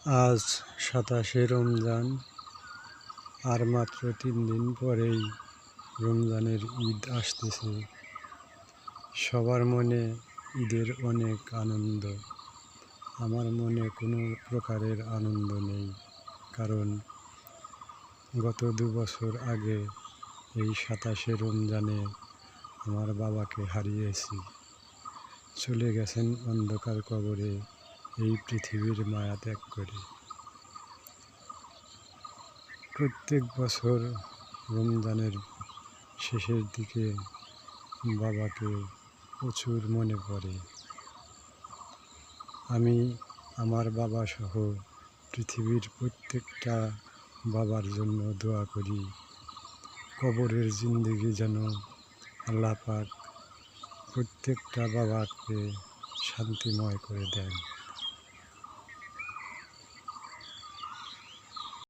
আজ ২৭শে রমজান। আর মাত্র ৩ দিন পরেই রমজানের ঈদ আসতেছে। সবার মনে ঈদের অনেক আনন্দ। আমার মনে কোনো প্রকারের আনন্দ নেই, কারণ গত ২ বছর আগে এই ২৭শে রমজানে আমার বাবাকে হারিয়েছি। চলে গেছেন অন্ধকার কবরে এই পৃথিবীর মায়া ত্যাগ করে। প্রত্যেক বছর রমজানের শেষের দিকে বাবাকে প্রচুর মনে পড়ে। আমি আমার বাবা সহ পৃথিবীর প্রত্যেকটা বাবার জন্য দোয়া করি, কবরের জিন্দেগি যেন আল্লাহ পাক প্রত্যেকটা বাবাকে শান্তিময় করে দেন।